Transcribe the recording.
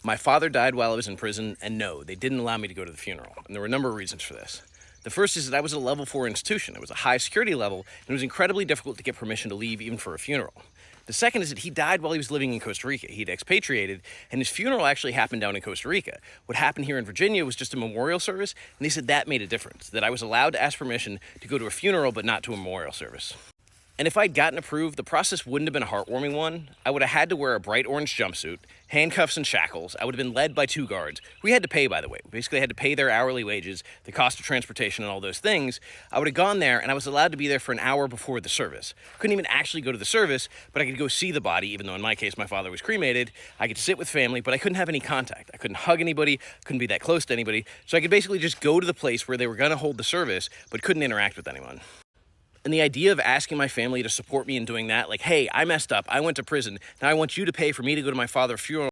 My father died while I was in prison, and no, they didn't allow me to go to the funeral. And there were a number of reasons for this. The first is that I was a level 4 institution. It was a high security level, and it was incredibly difficult to get permission to leave even for a funeral. The second is that he died while he was living in Costa Rica. He'd expatriated, and his funeral actually happened down in Costa Rica. What happened here in Virginia was just a memorial service, and they said that made a difference, that I was allowed to ask permission to go to a funeral but not to a memorial service. And if I'd gotten approved, the process wouldn't have been a heartwarming one. I would have had to wear a bright orange jumpsuit, handcuffs and shackles. I would have been led by 2 guards. We had to pay, by the way. We basically had to pay their hourly wages, the cost of transportation and all those things. I would have gone there, and I was allowed to be there for an hour before the service. Couldn't even actually go to the service, but I could go see the body, even though in my case my father was cremated. I could sit with family, but I couldn't have any contact. I couldn't hug anybody, couldn't be that close to anybody. So I could basically just go to the place where they were going to hold the service, but couldn't interact with anyone. And the idea of asking my family to support me in doing that, like, hey, I messed up, I went to prison, now I want you to pay for me to go to my father's funeral